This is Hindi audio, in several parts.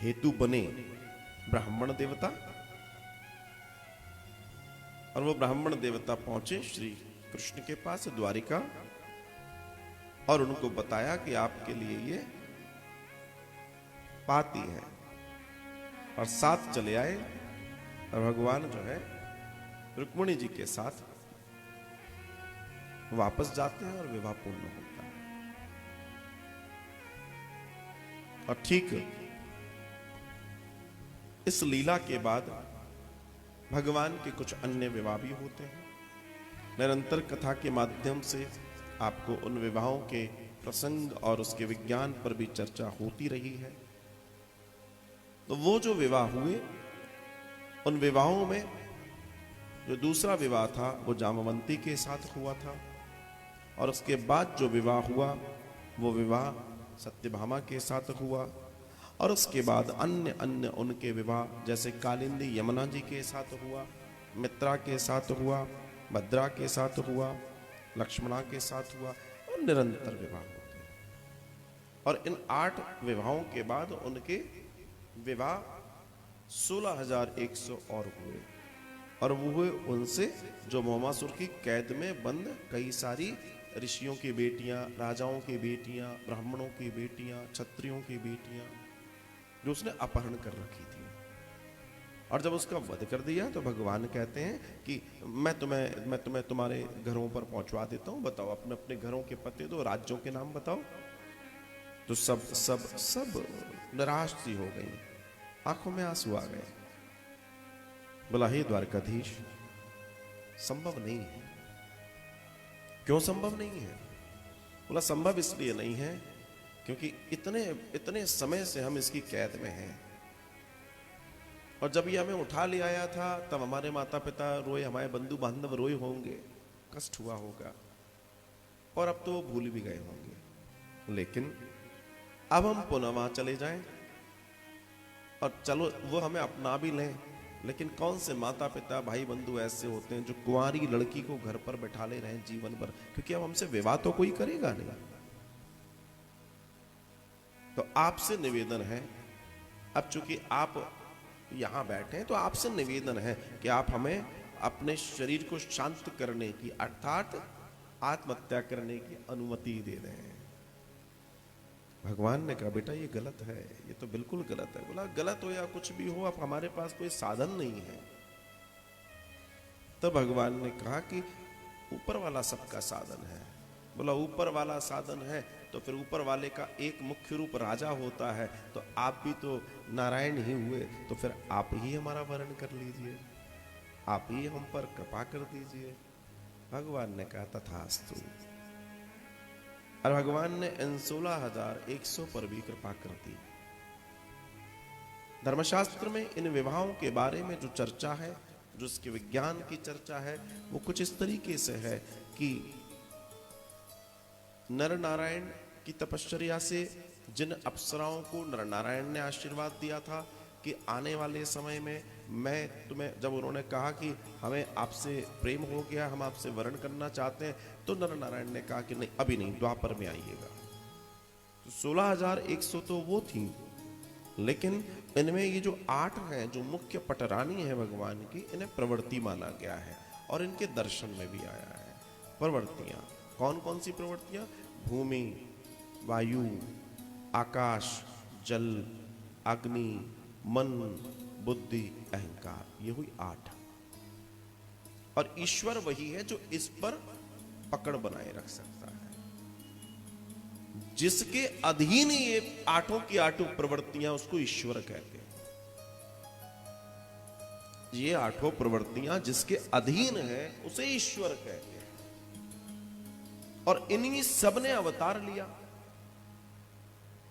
हेतु बने ब्राह्मण देवता, और वो ब्राह्मण देवता पहुंचे श्री कृष्ण के पास द्वारिका और उनको बताया कि आपके लिए ये पाती है, और साथ चले आए। और भगवान जो है रुक्मिणी जी के साथ वापस जाते हैं और विवाह पूर्ण होता है। और ठीक इस लीला के बाद भगवान के कुछ अन्य विवाह भी होते हैं। निरंतर कथा के माध्यम से आपको उन विवाहों के प्रसंग और उसके विज्ञान पर भी चर्चा होती रही है। तो वो जो विवाह हुए, उन विवाहों में जो दूसरा विवाह था वो जामवंती के साथ हुआ था, और उसके बाद जो विवाह हुआ वो विवाह सत्यभामा के साथ हुआ, और उसके बाद अन्य अन्य उनके विवाह जैसे कालिंदी यमुना जी के साथ हुआ, मित्रा के साथ हुआ, भद्रा के साथ हुआ, लक्ष्मणा के साथ हुआ, और निरंतर विवाह होते हैं। और इन 8 विवाहों के बाद उनके विवाह 16,100 और हुए, और वो हुए उनसे जो मोमासुर की कैद में बंद कई सारी ऋषियों की बेटियां, राजाओं की बेटियां, ब्राह्मणों की बेटियां, क्षत्रियों की बेटियां जो उसने अपहरण कर रखी थी। और जब उसका वध कर दिया तो भगवान कहते हैं कि मैं तुम्हें तुम्हारे घरों पर पहुंचवा देता हूं, बताओ अपने अपने घरों के पते दो, राज्यों के नाम बताओ। तो सब सब सब निराश सी हो गई, आंखों में आंसू आ गए। बोला हे द्वारकाधीश, संभव नहीं है। क्यों संभव नहीं है? बोला संभव इसलिए नहीं है क्योंकि इतने समय से हम इसकी कैद में हैं, और जब ये हमें उठा ले आया था तब हमारे माता पिता रोए, हमारे बंधु बांधव रोए होंगे, कष्ट हुआ होगा, और अब तो वो भूल भी गए होंगे। लेकिन अब हम पुनः वहां चले जाएं और चलो वो हमें अपना भी लें, लेकिन कौन से माता पिता भाई बंधु ऐसे होते हैं जो कुंवारी लड़की को घर पर बैठा ले रहे हैं जीवन भर, क्योंकि अब हमसे विवाह तो कोई करेगा नहीं। तो आपसे निवेदन है, अब चूंकि आप यहां बैठे हैं तो आपसे निवेदन है कि आप हमें अपने शरीर को शांत करने की अर्थात आत्महत्या करने की अनुमति दे दें। भगवान ने कहा बेटा ये गलत है, ये तो बिल्कुल गलत है। बोला गलत हो या कुछ भी हो, अब हमारे पास कोई साधन नहीं है। तो भगवान ने कहा कि ऊपर वाला सबका साधन है। बोला ऊपर वाला साधन है तो फिर ऊपर वाले का एक मुख्य रूप राजा होता है, तो आप भी तो नारायण ही हुए, तो फिर आप ही हमारा वर्ण कर लीजिए, आप ही हम पर कृपा कर दीजिए। भगवान ने कहा तथास्तु। और भगवान ने इन 16,100 पर भी कृपा कर दी। धर्मशास्त्र में इन विवाहों के बारे में जो चर्चा है, जो इसके विज्ञान की चर्चा है, वो कुछ इस तरीके से है कि नर नारायण की तपश्चर्या से जिन अप्सराओं को नर नारायण ने आशीर्वाद दिया था कि आने वाले समय में मैं तुम्हें, जब उन्होंने कहा कि हमें आपसे प्रेम हो गया, हम आपसे वर्ण करना चाहते हैं, तो नर नारायण ने कहा कि नहीं अभी नहीं, द्वापर में आइएगा। तो 16,100 तो वो थी, लेकिन इनमें ये जो 8 हैं जो मुख्य पटरानी है भगवान की, इन्हें प्रवृत्ति माना गया है और इनके दर्शन में भी आया है। प्रवृत्तियां कौन कौन सी प्रवृत्तियां? भूमि, वायु, आकाश, जल, अग्नि, मन, बुद्धि, अहंकार, ये हुई 8। और ईश्वर वही है जो इस पर पकड़ बनाए रख सकता है, जिसके अधीन ये 8 की 8 प्रवृत्तियां, उसको ईश्वर कहते हैं। ये 8 प्रवृत्तियां जिसके अधीन है उसे ईश्वर कहते हैं। और इन्हीं सब ने अवतार लिया,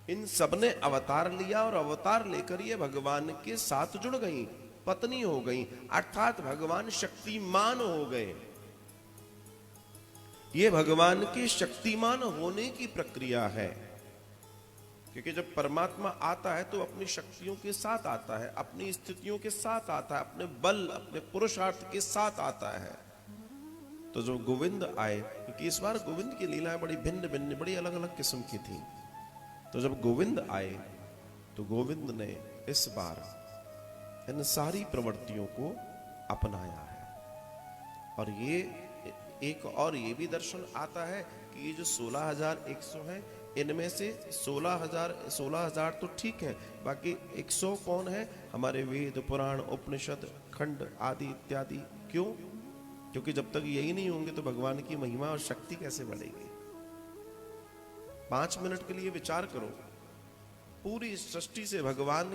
इन सब ने अवतार लिया, और अवतार लेकर ये भगवान के साथ जुड़ गई, पत्नी हो गई, अर्थात भगवान शक्तिमान हो गए। ये भगवान के शक्तिमान होने की प्रक्रिया है, क्योंकि जब परमात्मा आता है तो अपनी शक्तियों के साथ आता है, अपनी स्थितियों के साथ आता है, अपने बल, अपने पुरुषार्थ के साथ आता है। तो जो गोविंद आए, क्योंकि इस बार गोविंद की लीलाएं बड़ी भिन्न भिन्न, बड़ी अलग अलग किस्म की थी, तो जब गोविंद आए तो गोविंद ने इस बार इन सारी प्रवृत्तियों को अपनाया है। और ये एक और ये भी दर्शन आता है कि ये जो 16,100 है, इनमें से 16,000 तो ठीक है, बाकी 100 कौन है? हमारे वेद पुराण उपनिषद खंड आदि इत्यादि। क्यों? क्योंकि जब तक यही नहीं होंगे तो भगवान की महिमा और शक्ति कैसे बढ़ेगी? 5 मिनट के लिए विचार करो, पूरी सृष्टि से भगवान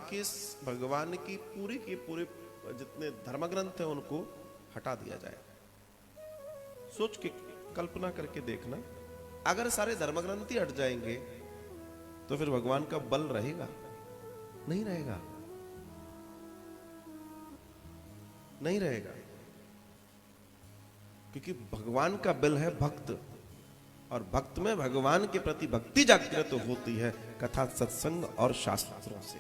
की पूरे के पूरे जितने धर्मग्रंथ हैं उनको हटा दिया जाए। सोच के कल्पना करके देखना, अगर सारे धर्मग्रंथ ही हट जाएंगे तो फिर भगवान का बल रहेगा? नहीं रहेगा, नहीं रहेगा। क्योंकि भगवान का बल है भक्त, और भक्त में भगवान के प्रति भक्ति जागृत होती है कथा सत्संग और शास्त्रों से।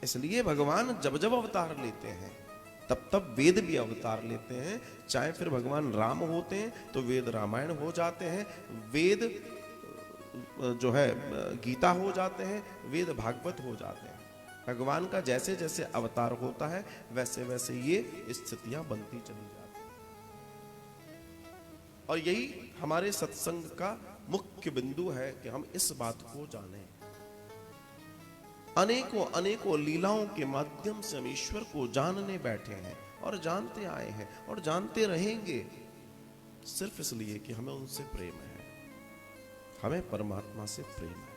इसलिए भगवान जब जब अवतार लेते हैं तब तब वेद भी अवतार लेते हैं। चाहे फिर भगवान राम होते हैं तो वेद रामायण हो जाते हैं, वेद जो है गीता हो जाते हैं, वेद भागवत हो जाते हैं। भगवान का जैसे जैसे अवतार होता है वैसे वैसे ये स्थितियां बनती चली जाती हैं। और यही हमारे सत्संग का मुख्य बिंदु है कि हम इस बात को जानें। अनेकों अनेकों लीलाओं के माध्यम से हम ईश्वर को जानने बैठे हैं और जानते आए हैं और जानते रहेंगे, सिर्फ इसलिए कि हमें उनसे प्रेम है, हमें परमात्मा से प्रेम है,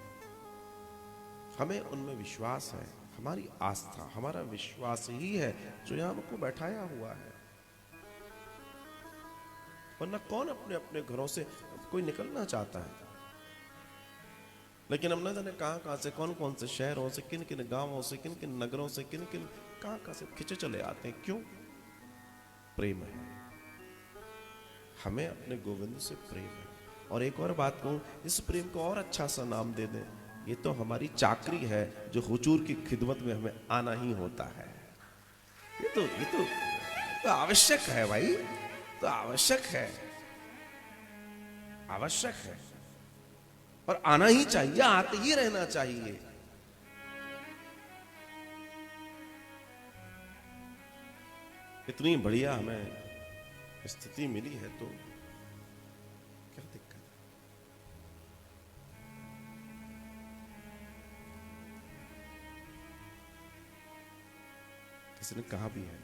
हमें उनमें विश्वास है। हमारी आस्था, हमारा विश्वास ही है जो यहां हमको बैठाया हुआ है। वरना कौन अपने अपने घरों से कोई निकलना चाहता है? लेकिन हम न जाने कहां से, कौन कौन से शहरों से, किन किन गांवों से, किन किन नगरों से, किन किन कहां से खिंचे चले आते हैं। क्यों? प्रेम है, हमें अपने गोविंद से प्रेम है। और एक और बात कहूं, इस प्रेम को और अच्छा सा नाम दे दें, ये तो हमारी चाकरी है जो हुजूर की खिदमत में हमें आना ही होता है। ये तो आवश्यक है भाई, तो आवश्यक है, आवश्यक है, और आना ही चाहिए, आते ही रहना चाहिए। इतनी बढ़िया हमें स्थिति मिली है तो क्या दिक्कत है? किसी ने कहा भी है